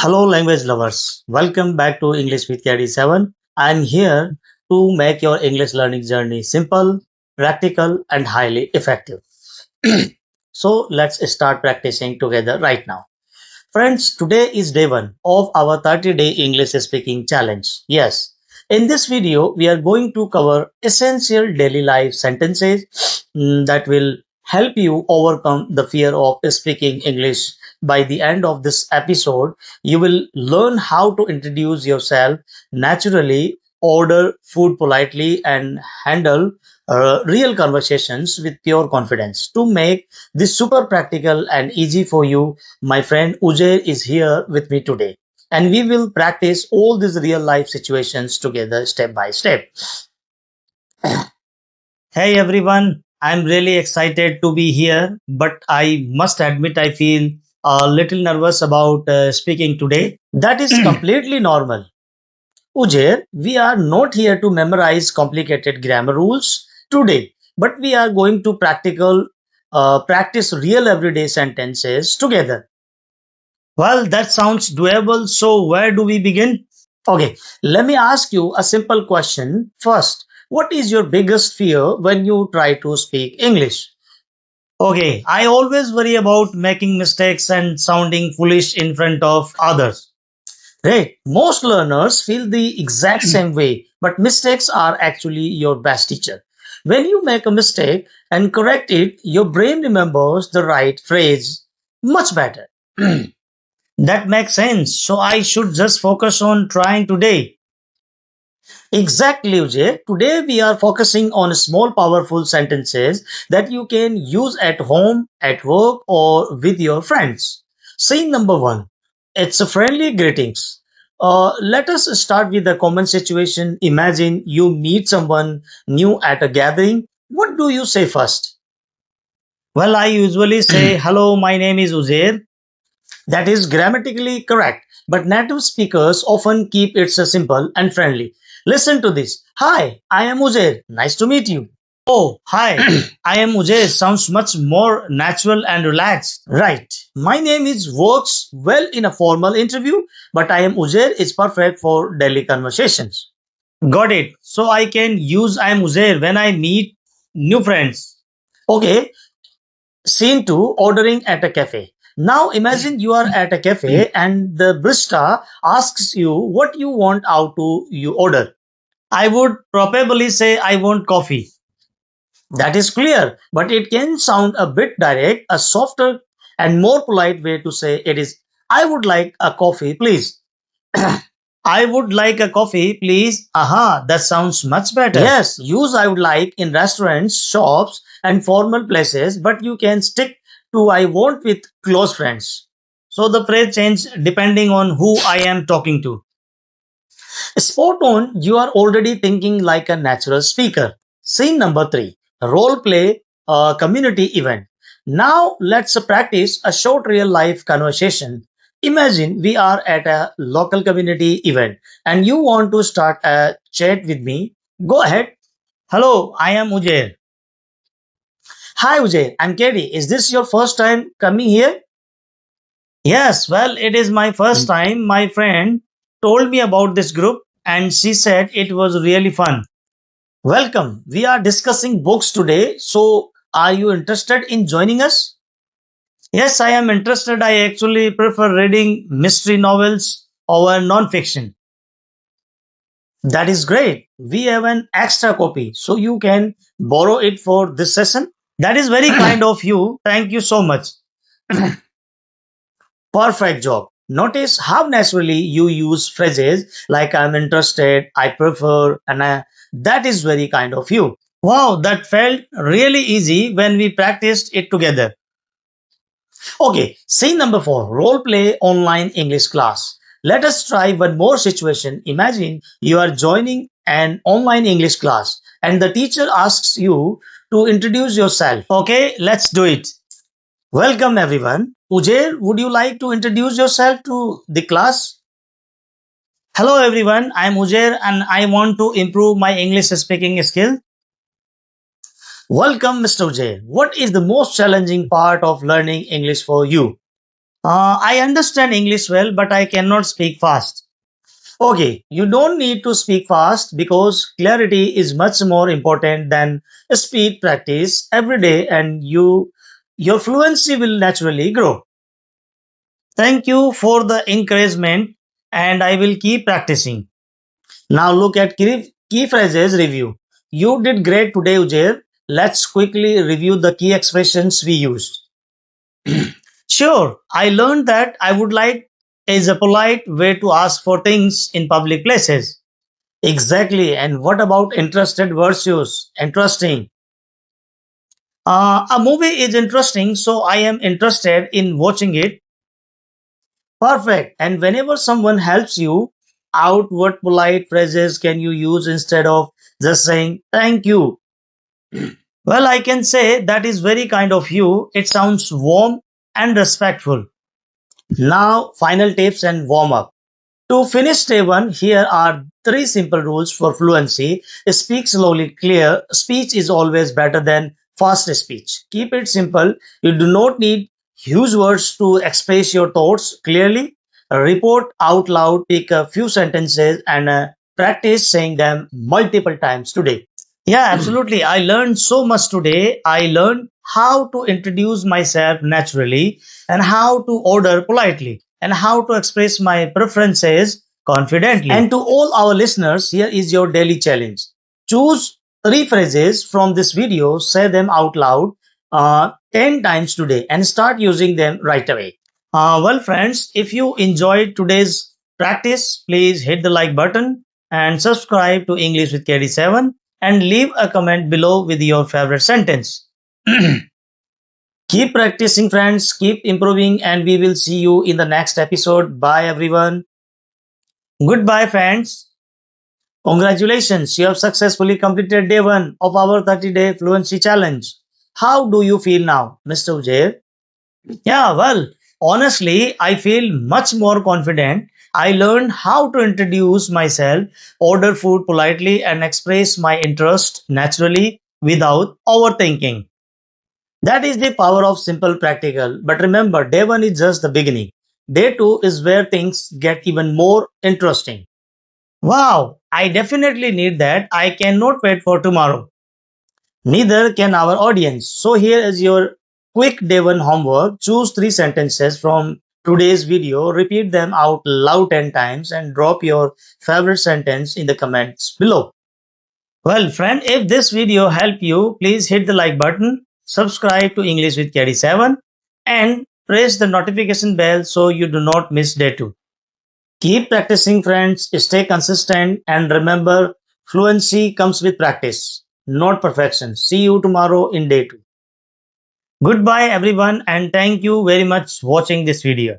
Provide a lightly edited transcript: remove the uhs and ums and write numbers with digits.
Hello, language lovers. Welcome back to English with KD7. I'm here to make your English learning journey simple, practical, and highly effective. So, let's start practicing together right now. Friends, today is day one of our 30-day English speaking challenge. Yes, in this video, we are going to cover essential daily life sentences that will help you overcome the fear of speaking English. By the end of this episode, you will learn how to introduce yourself naturally, order food politely, and handle real conversations with pure confidence. To make this super practical and easy for you, my friend Ujair is here with me today, and we will practice all these real life situations together step by step. Hey everyone, I'm really excited to be here, but I must admit I feel a little nervous about speaking today. That is completely normal. Ujair, we are not here to memorize complicated grammar rules today, but we are going to practice real everyday sentences together. Well, that sounds doable. So, where do we begin? Okay, let me ask you a simple question first. What is your biggest fear when you try to speak English? Okay, I always worry about making mistakes and sounding foolish in front of others. Right, most learners feel the exact same way, but mistakes are actually your best teacher. When you make a mistake and correct it, your brain remembers the right phrase much better. That makes sense. So I should just focus on trying today. Exactly, Ujay. Today we are focusing on small, powerful sentences that you can use at home, at work, or with your friends. Scene number one. It's a friendly greetings. Let us start with a common situation. Imagine you meet someone new at a gathering. What do you say first? Well, I usually say, "Hello, my name is Uzair." That is grammatically correct, but native speakers often keep it so simple and friendly. Listen to this. Hi, I am Ujair. Nice to meet you. Oh, hi, I am Ujair. Sounds much more natural and relaxed. Right. My name is works well in a formal interview, but I am Ujair is perfect for daily conversations. Got it. So I can use I am Uzair when I meet new friends. Okay, Scene 2, ordering at a cafe. Now imagine you are at a cafe and the barista asks you what you want out to you order. I would probably say I want coffee. That is clear, but it can sound a bit direct. A softer and more polite way to say it is I would like a coffee, please. I would like a coffee, please. Aha, that sounds much better. Yes, use I would like in restaurants, shops, and formal places, but you can stick to I want with close friends. So the phrase change depending on who I am talking to. Spot on, you are already thinking like a natural speaker. Scene number three, role play community event. Now let's practice a short real life conversation. Imagine we are at a local community event and you want to start a chat with me. Go ahead. Hello, I am Ujair. Hi Ujair, I'm Katie. Is this your first time coming here? Yes, well, it is my first time. My friend told me about this group and she said it was really fun. Welcome. We are discussing books today. So, are you interested in joining us? Yes, I am interested. I actually prefer reading mystery novels over non-fiction. That is great. We have an extra copy, so you can borrow it for this session. That is very kind of you. Thank you so much. Perfect job. Notice how naturally you use phrases like I'm interested, I prefer, and that is very kind of you. Wow, that felt really easy when we practiced it together. Okay, scene number four, role play online English class. Let us try one more situation. Imagine you are joining an online English class and the teacher asks you to introduce yourself. Okay, let's do it. Welcome everyone. Ujair, would you like to introduce yourself to the class? Hello everyone, I am Ujair and I want to improve my English speaking skill. Welcome Mr. Ujair. What is the most challenging part of learning English for you? I understand English well, but I cannot speak fast. Okay, you don't need to speak fast because clarity is much more important than speed practice every day and your fluency will naturally grow. Thank you for the encouragement and I will keep practicing. Now look at key phrases review. You did great today, Ujair. Let's quickly review the key expressions we used. Sure, I learned that I would like is a polite way to ask for things in public places. Exactly. And what about interested versus interesting? A movie is interesting, so I am interested in watching it. Perfect. And whenever someone helps you out, what polite phrases can you use instead of just saying thank you? Well, I can say that is very kind of you. It sounds warm and respectful. Now, final tips and warm up. To finish day one, here are three simple rules for fluency. Speak slowly, clear. Speech is always better than fast speech. Keep it simple. You do not need huge words to express your thoughts clearly. Report out loud, pick a few sentences and practice saying them multiple times today. Yeah, absolutely. I learned so much today. I learned how to introduce myself naturally and how to order politely and how to express my preferences confidently. And to all our listeners, here is your daily challenge. Choose three phrases from this video, say them out loud 10 times today and start using them right away. Well, friends, if you enjoyed today's practice, please hit the like button and subscribe to English with KD7 and leave a comment below with your favorite sentence. Keep practicing, friends, keep improving, and we will see you in the next episode. Bye, everyone. Goodbye, friends. Congratulations, you have successfully completed day one of our 30-day fluency challenge. How do you feel now, Mr. Ujair? Yeah, well, honestly, I feel much more confident. I learned how to introduce myself, order food politely, and express my interest naturally without overthinking. That is the power of simple practical. But remember, day one is just the beginning. Day two is where things get even more interesting. Wow, I definitely need that. I cannot wait for tomorrow. Neither can our audience. So here is your quick day one homework. Choose three sentences from today's video, repeat them out loud 10 times and drop your favorite sentence in the comments below. Well, friend, if this video helped you, please hit the like button, subscribe to English with KD7 and press the notification bell so you do not miss day 2. Keep practicing, friends, stay consistent, and remember fluency comes with practice, not perfection. See you tomorrow in day 2. Goodbye, everyone, and thank you very much for watching this video.